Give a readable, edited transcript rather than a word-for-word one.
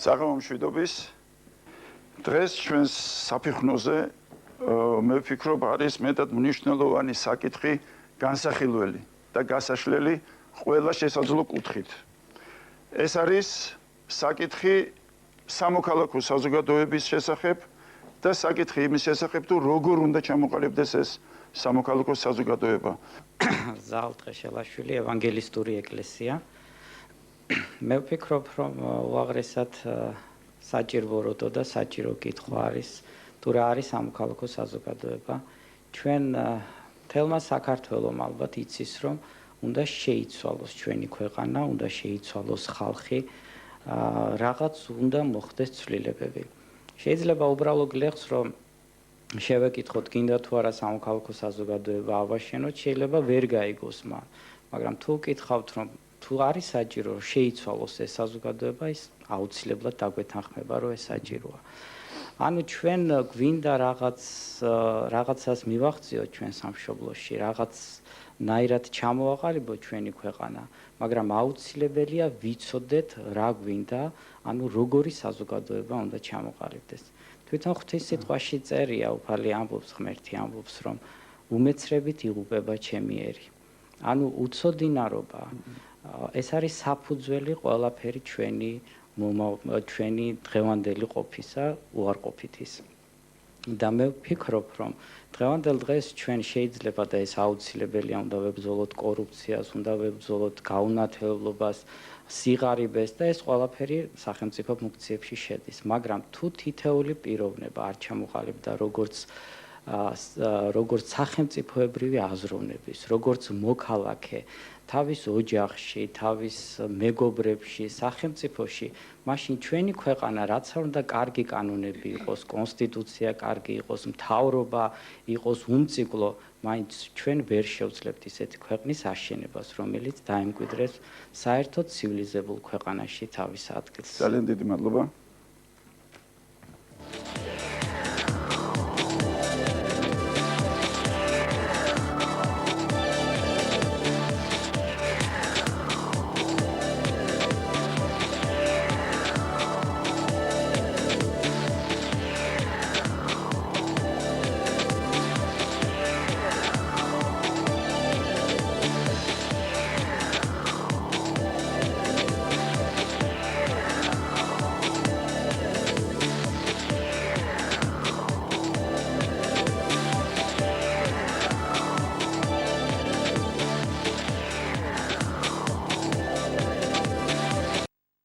საღამომშვიდობის დღეს ჩვენს საფეხურზე მე ვფიქრობ არის მეტად მნიშვნელოვანი საკითხი განსახილველი და გასაშლელი ყველა შესაძლო კუთხით. ეს არის საკითხი სამოქალაქო საზოგადოების შესახებ და საკითხი იმის შესახებ თუ როგორ უნდა ჩამოყალიბდეს ეს სამოქალაქო საზოგადოება. ზალტყე შელაშვილი ევანგელისტური ეკლესია. მე ვფიქრობ რომ უაღრესად საჭირო როდო და საჭირო კითხვა არის თუ რა არის სამოქალაქო საზოგადოება. ჩვენ თელმა საქართველომ ალბათ იცის რომ უნდა შეიცვალოს ჩვენი ქვეყანა, უნდა შეიცვალოს ხალხი, რაღაც უნდა მოხდეს ცვლილებები. შეიძლება უბრალო გლეხს რომ შევეკითხოთ გინდა თუ არა სამოქალაქო საზოგადოება ავაშენოთ, შეიძლება ვერ გაიგოს მან, მაგრამ თუ კითხავთ რომ თუ არის საჭირო რომ შეიცვალოს ეს საზოგადოება, ის აუცილებლად დაგვეთანხმება რომ ეს საჭიროა. ანუ ჩვენ გვინდა რაღაცას მივახციოთ ჩვენ სამშობლოში, რაღაცნაირად ჩამოვაყალიბოთ ჩვენი ქვეყანა, მაგრამ აუცილებელია ვიცოდეთ რა გვინდა, ანუ როგორი საზოგადოება უნდა ჩამოყალიბდეს. თვითონ ღვთისმსიტყვაში წერია, უფალი ამბობს, ღმერთი ამბობს, რომ უმეცრებით იღუპება ჩემი ერი. ანუ უცოდინარობა ეს არის საფუძველი ყველაფერი ჩვენი დღევანდელი ყოფისა, უარყოფითის. და მე ვფიქრობ, რომ დღევანდელ დღეს ჩვენ შეიძლება და ეს აუცილებელია, უნდა ვებრძოლოთ კორუფციას, უნდა ვებრძოლოთ გაუნათლებლობას, სიღარიბეს და ეს ყველაფერი სახელმწიფო ფუნქციებში შედის. მაგრამ თუ თითეული პიროვნება არ ჩამოყალიბდა როგორც სახელმწიფოებრივი აზროვნების, როგორც მოქალაქე, თავის ოჯახში, თავის მეგობრებში, სახელმწიფოში, მაშინ ჩვენი ქვეყანა რაც არ უნდა კარგი კანონები იყოს, კონსტიტუცია კარგი იყოს, მთავრობა იყოს უმციკლო, მაინც ჩვენ ვერ შევძლებთ ისეთი ქვეყნის აშენებას, რომელიც დაემკვიდრეს საერთოდ ცივილიზებულ ქვეყანაში თავის ადგილს. ძალიან დიდი მადლობა.